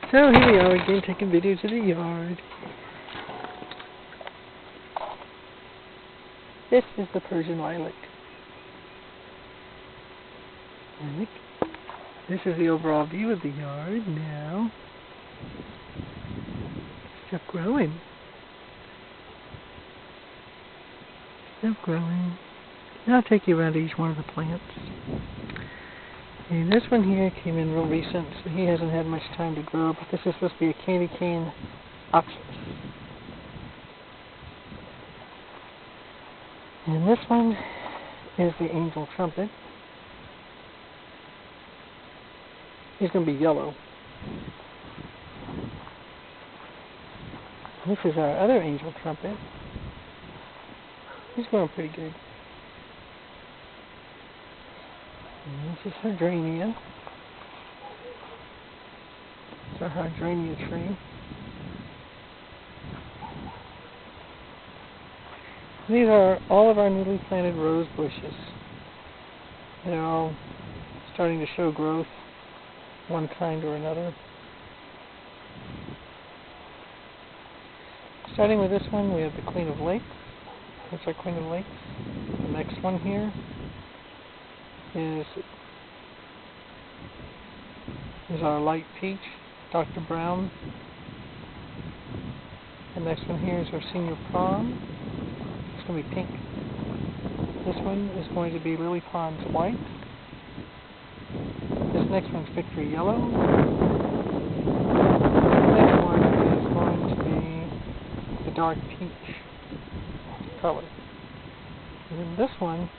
So here we are again taking videos of the yard. This is the Persian lilac. This is the overall view of the yard now. Stuff growing. Stuff growing. Now I'll take you around to each one of the plants. And this one here came in real recent, so he hasn't had much time to grow, but this is supposed to be a candy cane oxus. And this one is the angel trumpet. He's going to be yellow. This is our other angel trumpet. He's growing pretty good. And this is hydranea. It's our hydranea tree. These are all of our newly planted rose bushes. They're all starting to show growth, one kind or another. Starting with this one, we have the Queen of Lakes. That's our Queen of Lakes. The next one here is our light peach, Dr. Brown. The next one here is our senior prom. It's going to be pink. This one is going to be Lily Pond's white. This next one's Victory yellow. The next one is going to be the dark peach color. And then this one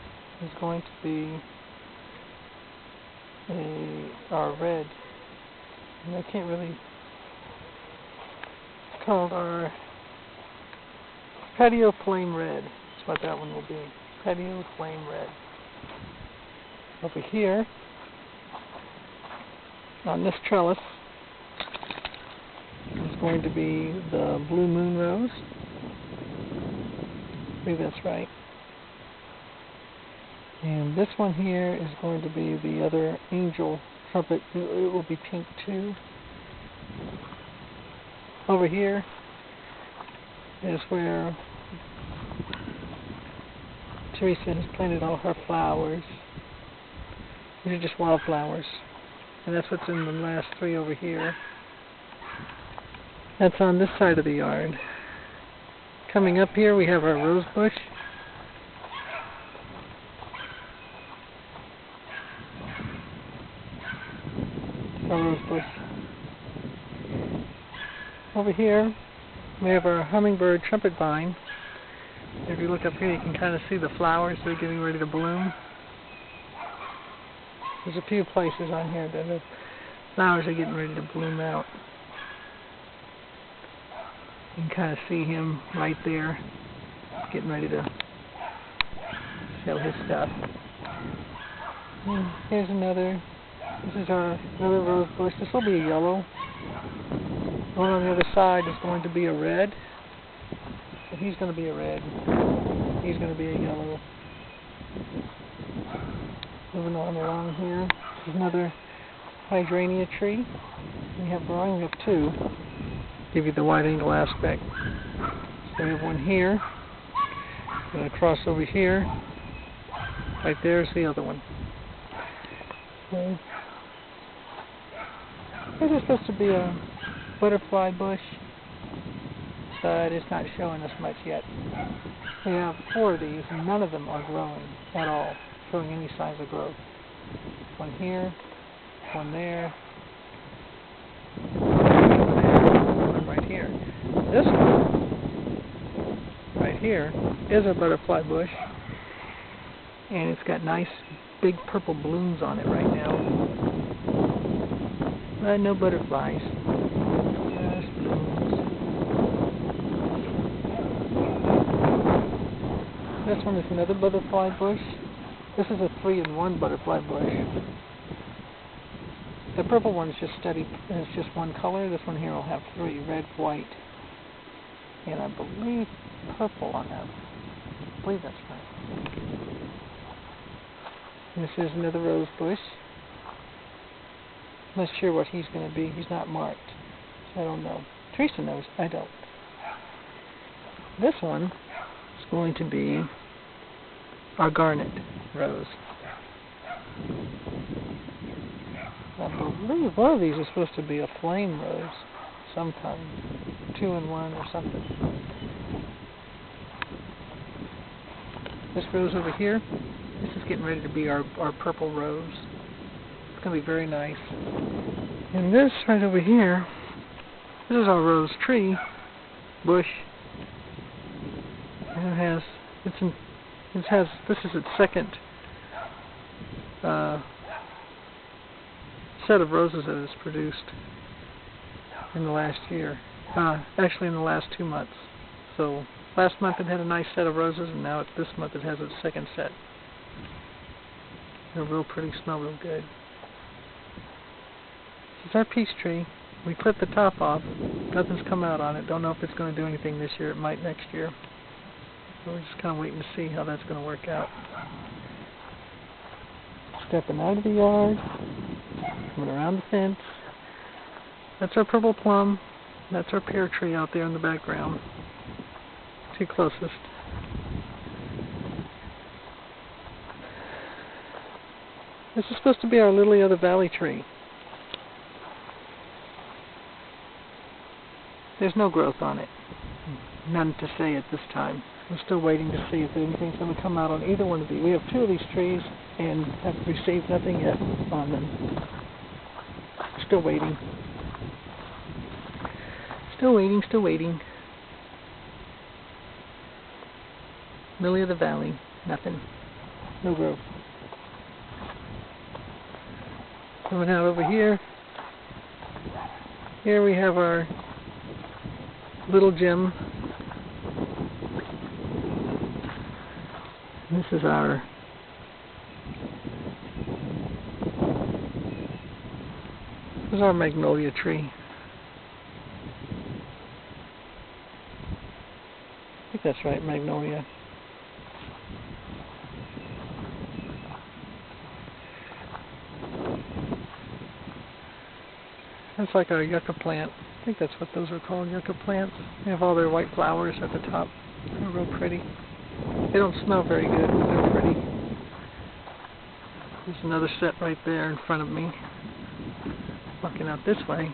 is going to be our red. And I can't really... It's called our Patio Flame Red. That's what that one will be. Patio Flame Red. Over here, on this trellis, is going to be the Blue Moon Rose. I believe that's right. And this one here is going to be the other angel trumpet. It will be pink too. Over here is where Teresa has planted all her flowers. These are just wildflowers. And that's what's in the last three over here. That's on this side of the yard. Coming up here we have our rose bush. Our rose bush. Over here we have our hummingbird trumpet vine. If you look up here you can kind of see the flowers that are getting ready to bloom. There's a few places on here that the flowers are getting ready to bloom out. You can kind of see him right there, getting ready to show his stuff. And here's another. This is our another rose bush. This will be a yellow. The one on the other side is going to be a red. So he's going to be a red. He's going to be a yellow. Moving on along here, this is another hydranea tree. We have growing up two. Give you the wide angle aspect. So we have one here. Going to cross over here. Right there is the other one. Okay. This is supposed to be a butterfly bush, but it's not showing us much yet. We have four of these, and none of them are growing at all, showing any signs of growth. One here, one there, one right here. This one, right here, is a butterfly bush, and it's got nice big purple blooms on it right now. But no butterflies, just blooms. This one is another butterfly bush. This is a 3-in-1 butterfly bush. The purple one is just steady, it's just one color. This one here will have three, red, white, and I believe purple on that. I believe that's right. This is another rose bush. I'm not sure what he's going to be. He's not marked. I don't know. Teresa knows. I don't. This one is going to be our garnet rose. I believe one of these is supposed to be a flame rose sometime. 2-in-1 or something. This rose over here, this is getting ready to be our purple rose. It's going to be very nice. And this right over here, this is our rose tree, bush. And this is its second set of roses that it's produced in the last year. Actually in the last 2 months. So last month it had a nice set of roses, and now this month it has its second set. They're real pretty, smell real good. This is our peace tree. We clipped the top off. Nothing's come out on it. Don't know if it's going to do anything this year. It might next year. So we're just kind of waiting to see how that's going to work out. Stepping out of the yard. Coming around the fence. That's our purple plum. That's our pear tree out there in the background. Two closest. This is supposed to be our lily of the valley tree. There's no growth on it. None to say at this time. I'm still waiting to see if anything's going to come out on either one of these. We have 2 of these trees and have received nothing yet on them. Still waiting. Still waiting, still waiting. Lily of the valley, nothing. No growth. Coming out over here. Here we have our little gem. This is our magnolia tree. I think that's right, magnolia. That's like our yucca plant. I think that's what those are called, yucca plants. They have all their white flowers at the top. They're real pretty. They don't smell very good, but they're pretty. There's another set right there in front of me. Looking out this way.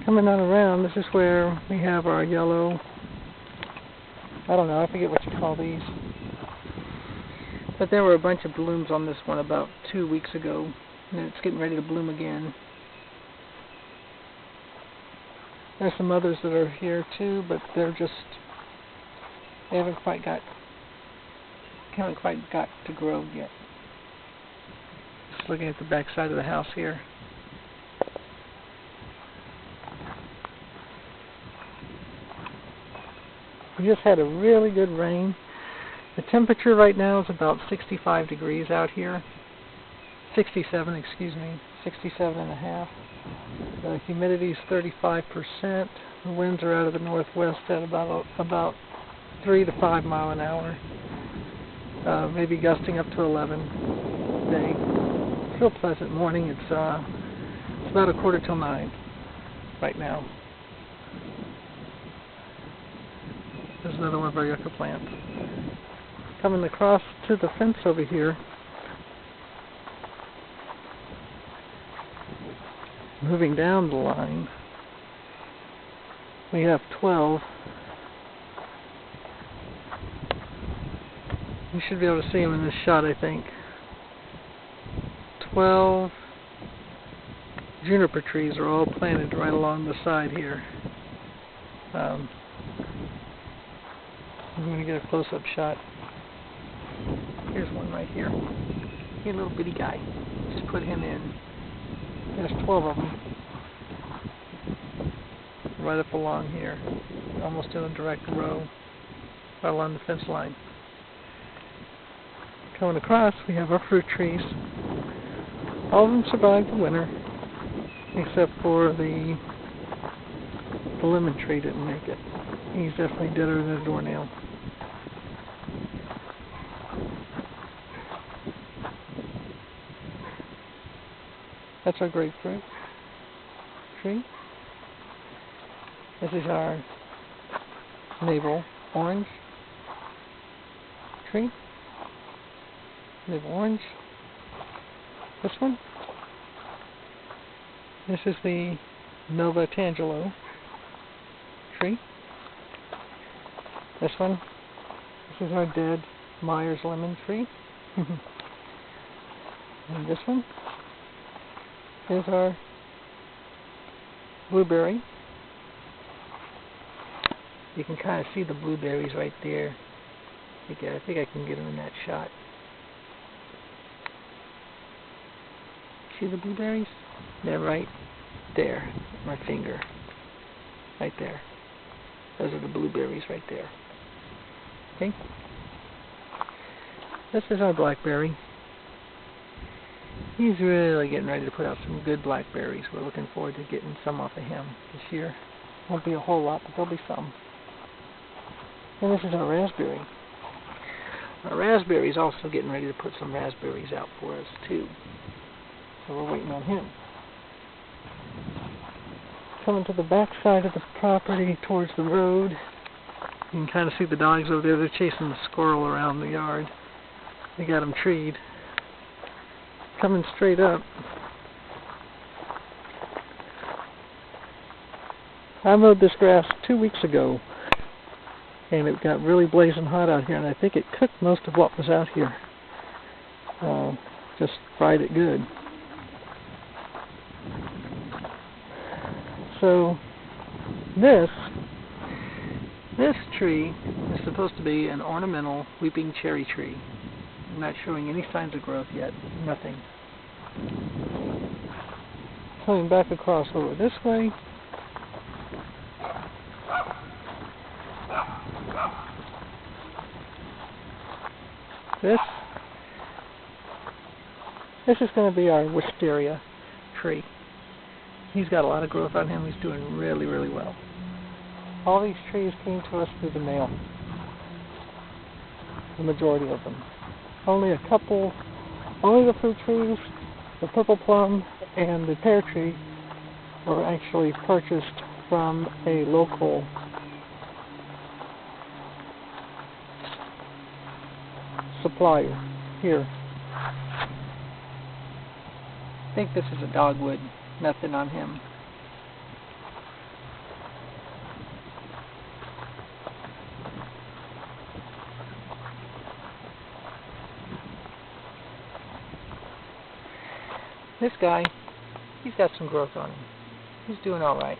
Coming on around, this is where we have our yellow, I don't know, I forget what you call these. But there were a bunch of blooms on this one about 2 weeks ago, and it's getting ready to bloom again. There's some others that are here too, but they haven't quite got to grow yet. Just looking at the back side of the house here. We just had a really good rain. The temperature right now is about 65 degrees out here. 67, excuse me. 67.5. The humidity is 35%. The winds are out of the northwest at about 3 to 5 miles an hour. Maybe gusting up to 11 today. Real pleasant morning. It's about 9:15 right now. There's another one of our yucca plants. Coming across to the fence over here. Moving down the line. We have 12. You should be able to see them in this shot, I think. 12 juniper trees are all planted right along the side here. I'm going to get a close-up shot. Here's one right here. Hey, little bitty guy. Just put him in. There's 12 of them. Right up along here. Almost in a direct row. Right along the fence line. Coming across, we have our fruit trees. All of them survived the winter. Except for the lemon tree didn't make it. He's definitely deader than a doornail. That's our grapefruit tree. This is our navel orange tree. Navel orange. This one. This is the Nova Tangelo tree. This one. This is our dead Myers lemon tree. And this one is our blueberry. You can kind of see the blueberries right there. I think I can get them in that shot. See the blueberries? They're right there. My finger. Right there. Those are the blueberries right there. Okay? This is our blackberry. He's really getting ready to put out some good blackberries. We're looking forward to getting some off of him this year. Won't be a whole lot, but there'll be some. And this is our raspberry. Our raspberry is also getting ready to put some raspberries out for us too. So we're waiting on him. Coming to the back side of the property towards the road. You can kind of see the dogs over there. They're chasing the squirrel around the yard. They got him treed. Coming straight up. I mowed this grass 2 weeks ago. And it got really blazing hot out here, and I think it cooked most of what was out here. Just fried it good. So this tree is supposed to be an ornamental weeping cherry tree. I'm not showing any signs of growth yet. Nothing. Coming back across over this way. This is going to be our wisteria tree. He's got a lot of growth on him. He's doing really, really well. All these trees came to us through the mail. The majority of them. Only a couple, only the fruit trees, the purple plum, and the pear tree were actually purchased from a local supplier here. I think this is a dogwood. Nothing on him. This guy, he's got some growth on him. He's doing all right.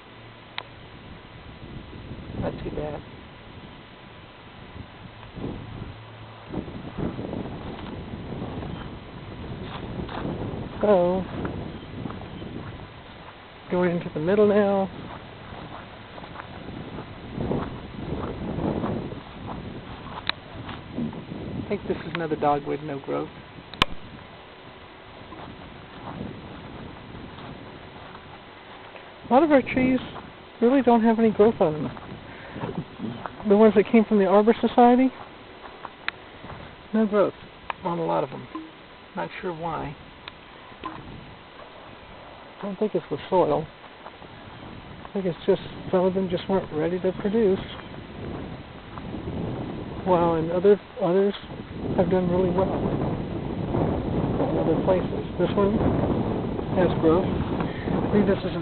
Not too bad. So, going into the middle now. I think this is another dogwood, no growth. A lot of our trees really don't have any growth on them. The ones that came from the Arbor Society, no growth on a lot of them. Not sure why. I don't think it's the soil. I think it's just some of them just weren't ready to produce. While in others have done really well in other places. This one has growth. I think this is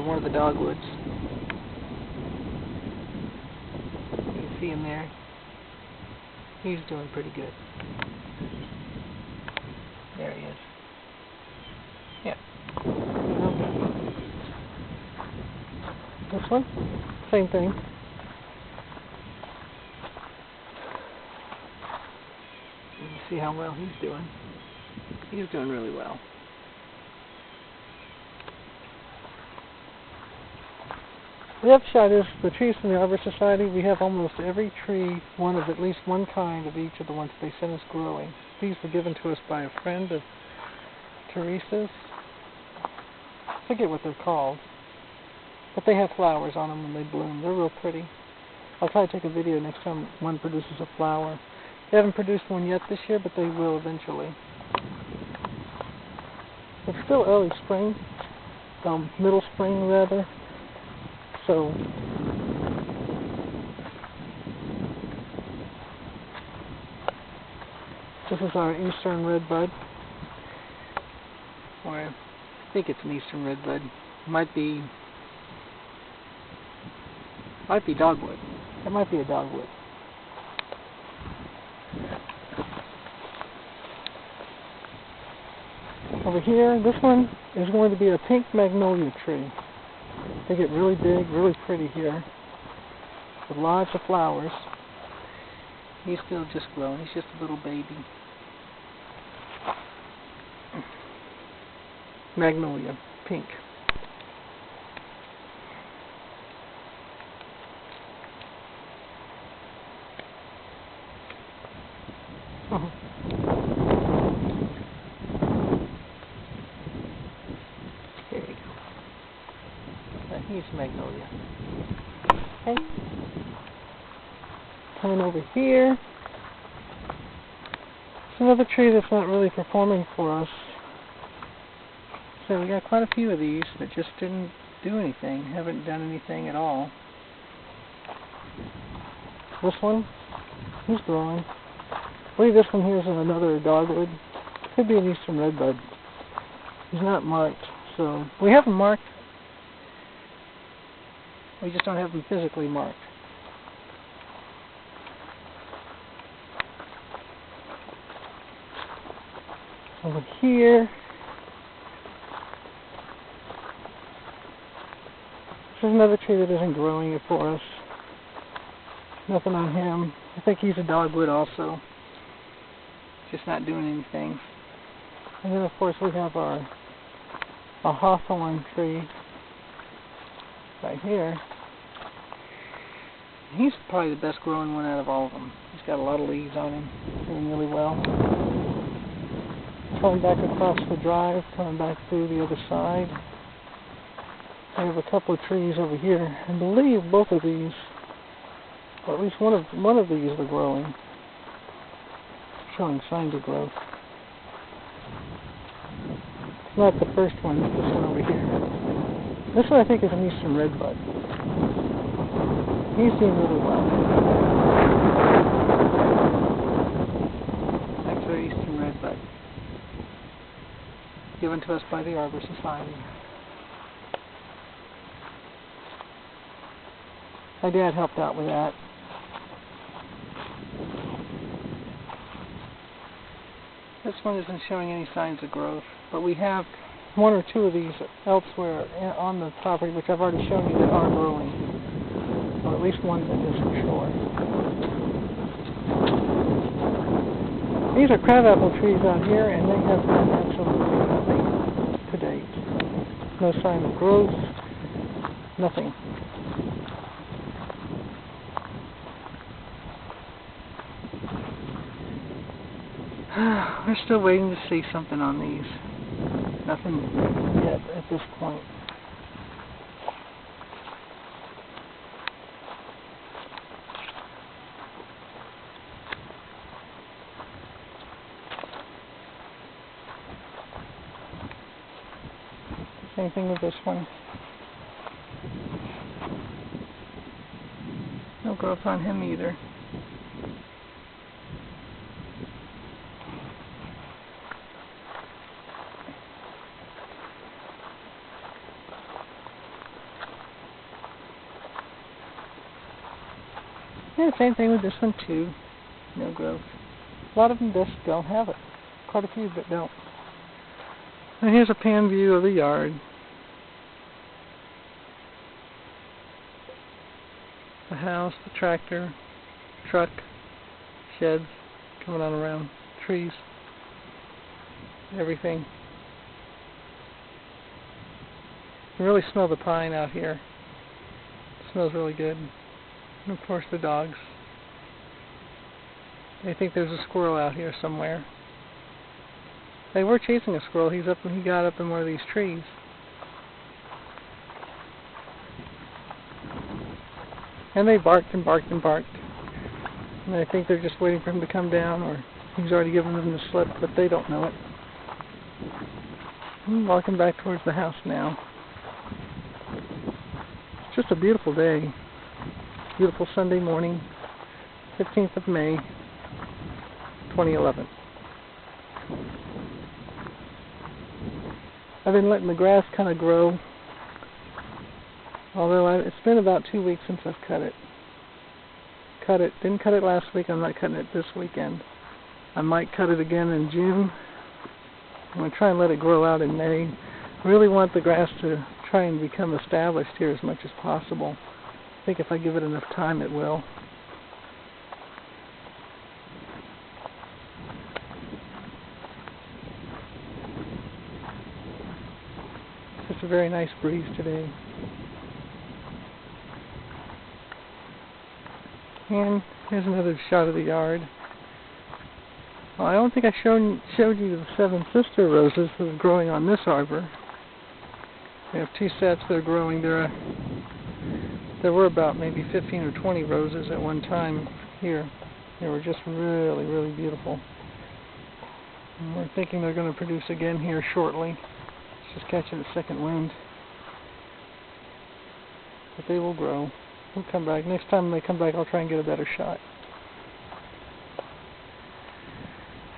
one of the dogwoods. You can see him there. He's doing pretty good. There he is. Yeah. This one, same thing. You can see how well he's doing. He's doing really well. The upshot is the trees from the Arbor Society, we have almost every tree, one of at least one kind of each of the ones they sent us growing. These were given to us by a friend of Teresa's. I forget what they're called. But they have flowers on them when they bloom. They're real pretty. I'll try to take a video next time one produces a flower. They haven't produced one yet this year, but they will eventually. It's still early spring, middle spring rather. So this is our eastern redbud. Or I think it's an eastern redbud. Might be dogwood. It might be a dogwood. Over here, this one is going to be a pink magnolia tree. They get really big, really pretty here, with lots of flowers. He's still just growing. He's just a little baby. Magnolia, pink. There you go. He's magnolia. Okay. Coming over here. It's another tree that's not really performing for us. So we got quite a few of these that just didn't do anything, haven't done anything at all. This one, he's growing. I believe this one here is another dogwood. Could be an eastern redbud. He's not marked, so we have them marked. We just don't have them physically marked. Over here, this is another tree that isn't growing it for us. Nothing on him. I think he's a dogwood also. Just not doing anything. And then of course we have our hawthorn tree right here. He's probably the best growing one out of all of them. He's got a lot of leaves on him, doing really well. Coming back across the drive, coming back through the other side. I have a couple of trees over here. I believe both of these, or at least one of these are growing, showing signs of growth. Not the first one, this one over here. This one I think is an eastern redbud. He's doing really well. That's our eastern redbud, given to us by the Arbor Society. My dad helped out with that. This one isn't showing any signs of growth, but we have one or two of these elsewhere on the property, which I've already shown you, that are growing. Or at least one that is for sure. These are crabapple trees out here, and they have done absolutely nothing to date. No sign of growth, nothing. We're still waiting to see something on these. Nothing yet at this point. Same thing with this one. No growth on him either. Yeah, same thing with this one too. No growth. A lot of them just don't have it. Quite a few that don't. And here's a pan view of the yard. The house, the tractor, truck, sheds coming on around, trees, everything. You can really smell the pine out here. It smells really good. And of course the dogs. They think there's a squirrel out here somewhere. They were chasing a squirrel. He got up in one of these trees. And they barked and barked and barked. And I think they're just waiting for him to come down, or he's already given them the slip, but they don't know it. I'm walking back towards the house now. It's just a beautiful day. Beautiful Sunday morning, 15th of May, 2011. I've been letting the grass kind of grow, although it's been about 2 weeks since I've cut it. Didn't cut it last week, I'm not cutting it this weekend. I might cut it again in June. I'm going to try and let it grow out in May. I really want the grass to try and become established here as much as possible. I think if I give it enough time, it will. It's just a very nice breeze today. And here's another shot of the yard. Well, I don't think I showed you the Seven Sister roses that are growing on this arbor. We have 2 sets that are growing. There were about maybe 15 or 20 roses at one time here. They were just really, really beautiful. And we're thinking they're going to produce again here shortly. It's just catching a second wind. But they will grow. They'll come back. Next time they come back, I'll try and get a better shot.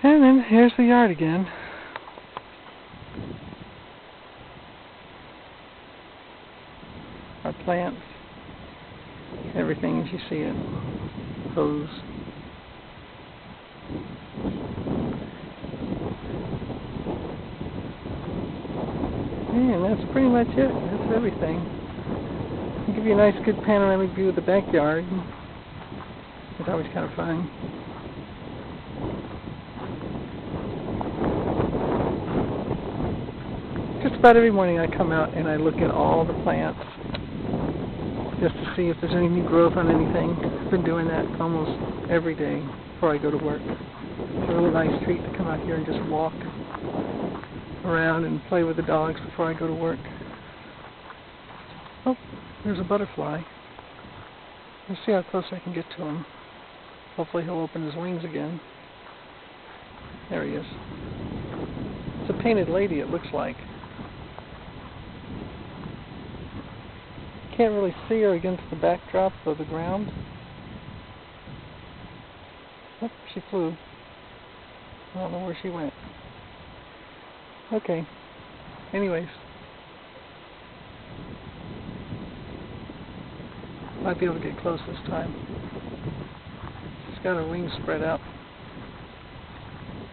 And then here's the yard again. Our plants. Everything as you see it. Hose. And that's pretty much it. That's everything. I'll give you a nice good panoramic view of the backyard. It's always kind of fun. Just about every morning I come out and I look at all the plants just to see if there's any new growth on anything. I've been doing that almost every day before I go to work. It's a really nice treat to come out here and just walk around and play with the dogs before I go to work. Oh, there's a butterfly. Let's see how close I can get to him. Hopefully he'll open his wings again. There he is. It's a painted lady, it looks like. Can't really see her against the backdrop of the ground. Oh, she flew. I don't know where she went. Okay. Anyways. Might be able to get close this time. She's got her wings spread out.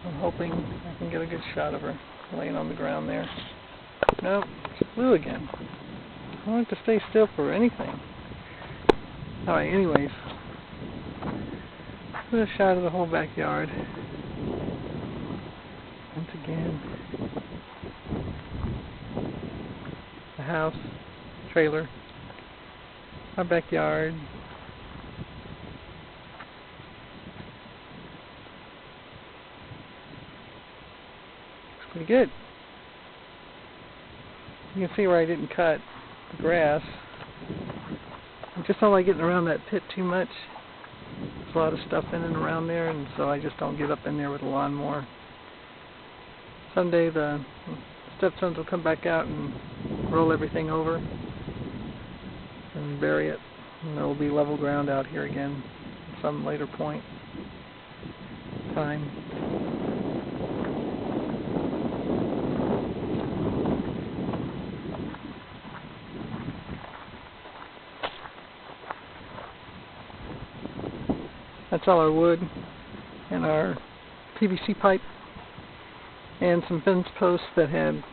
I'm hoping I can get a good shot of her laying on the ground there. Nope, she flew again. I don't like to stay still for anything. Alright, anyways. Here's a shot of the whole backyard. Once again. The house, trailer, our backyard. Looks pretty good. You can see where I didn't cut the grass. I just don't like getting around that pit too much. There's a lot of stuff in and around there, and so I just don't get up in there with a lawnmower. Someday the stepsons will come back out and roll everything over and bury it, and there will be level ground out here again at some later point in time. That's all our wood and our PVC pipe and some fence posts that had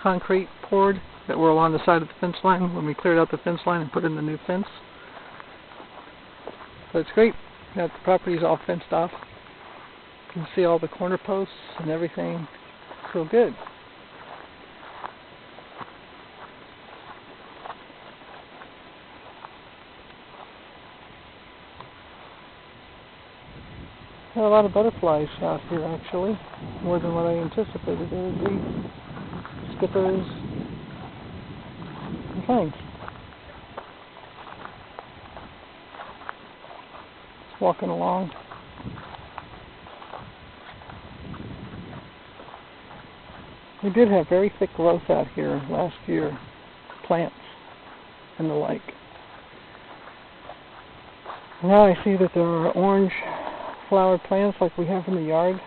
concrete poured that were along the side of the fence line when we cleared out the fence line and put in the new fence. So it's great. Got the properties all fenced off. You can see all the corner posts and everything. It's real good. There are a lot of butterflies out here, actually, more than what I anticipated there would be. Skippers, and kinds. Just walking along. We did have very thick growth out here last year, plants and the like. Now I see that there are orange flowered plants like we have in the yard.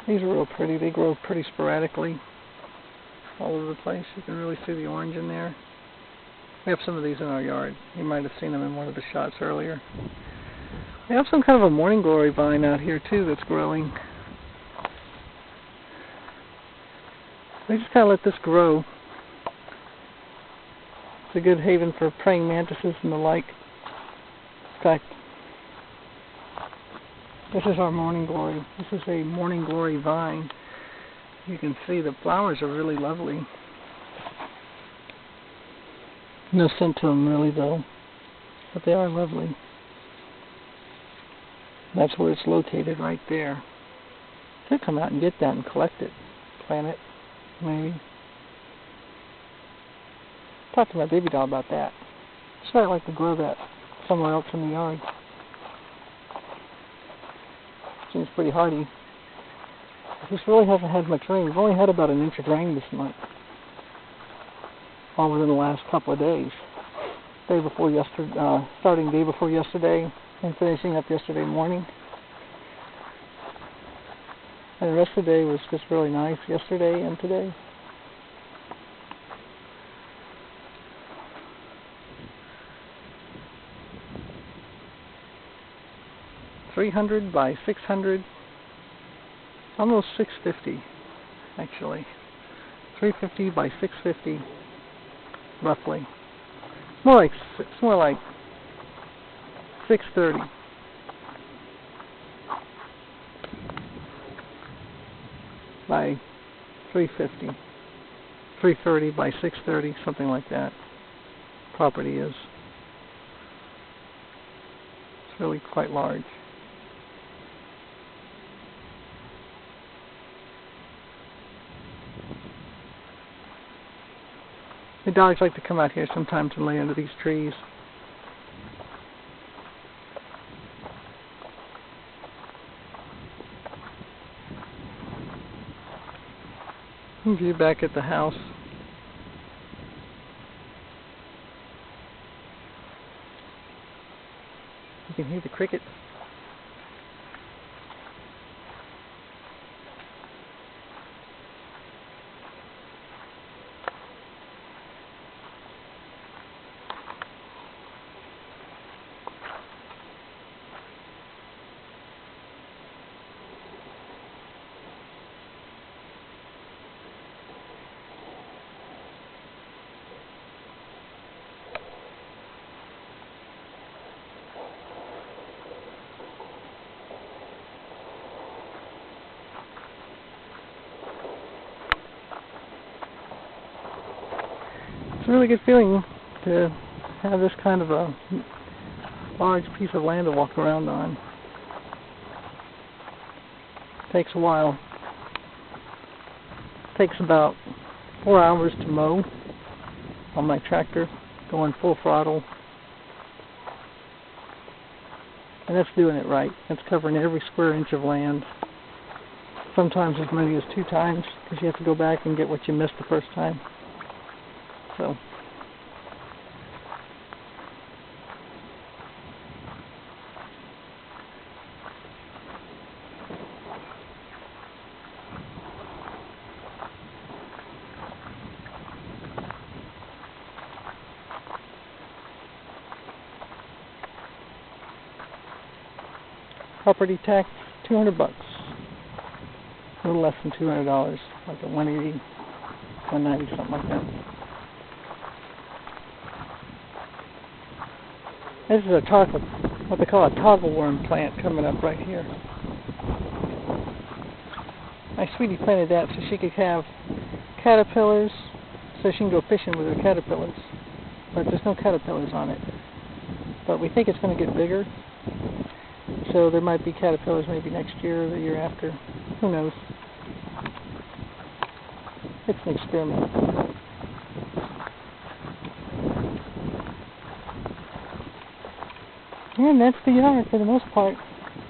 These are real pretty. They grow pretty sporadically all over the place. You can really see the orange in there. We have some of these in our yard. You might have seen them in one of the shots earlier. We have some kind of a morning glory vine out here too that's growing. We just kind of let this grow. It's a good haven for praying mantises and the like. In fact, this is our morning glory. This is a morning glory vine. You can see the flowers are really lovely. No scent to them really though, but they are lovely. That's where it's located right there. Could come out and get that and collect it, plant it, maybe. Talk to my baby doll about that. So I'd like to grow that somewhere else in the yard. Seems pretty hardy. This really hasn't had much rain. We've only had about an inch of rain this month. All within the last couple of days. Day before yesterday, starting day before yesterday and finishing up yesterday morning. And the rest of the day was just really nice yesterday and today. .300 by 600, almost 650 actually. 350 by 650 roughly. It's more like 630. By 350. 330 by 630, something like that. Property is. It's really quite large. The dogs like to come out here sometimes and lay under these trees. View back at the house. You can hear the crickets. It's a really good feeling to have this kind of a large piece of land to walk around on. It takes a while. It takes about 4 hours to mow on my tractor, going full throttle. And that's doing it right. That's covering every square inch of land. Sometimes as many as 2 times, because you have to go back and get what you missed the first time. So, property tax, $200. A little less than $200, like a 180, 190, something like that. This is a toggle, what they call a toggle worm plant coming up right here. My sweetie planted that so she could have caterpillars, so she can go fishing with her caterpillars. But there's no caterpillars on it. But we think it's going to get bigger. So there might be caterpillars maybe next year or the year after. Who knows? It's an experiment. And that's the yard for the most part.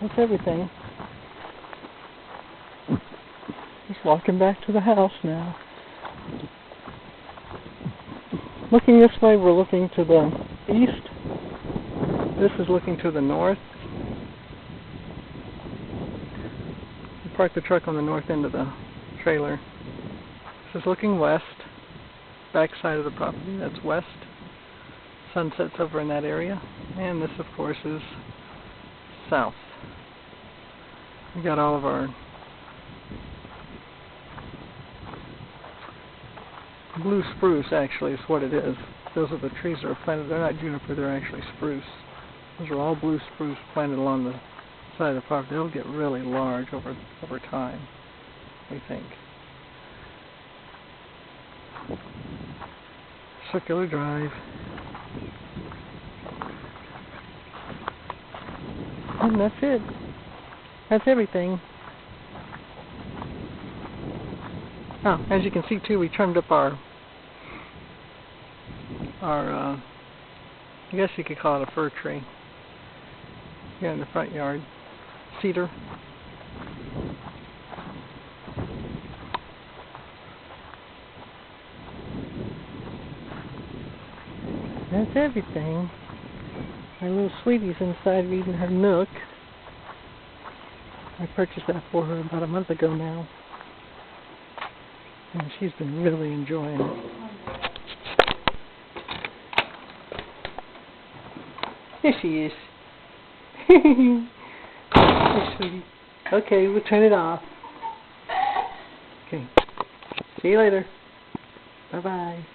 That's everything. walking back to the house now. Looking this way, we're looking to the east. This is looking to the north. We parked the truck on the north end of the trailer. This is looking west. Back side of the property, that's west. Sunset's over in that area. And this, of course, is south. We got all of our blue spruce, actually, is what it is. Those are the trees that are planted. They're not juniper, they're actually spruce. Those are all blue spruce planted along the side of the property. They'll get really large over time, we think. Circular drive. And that's it. That's everything. Oh, as you can see too, we trimmed up our I guess you could call it a fir tree here in the front yard. Cedar. That's everything. My little sweetie's inside reading her Nook. I purchased that for her about a month ago now. And she's been really enjoying it. Here she is. Hey, sweetie. Okay, we'll turn it off. Okay. See you later. Bye-bye.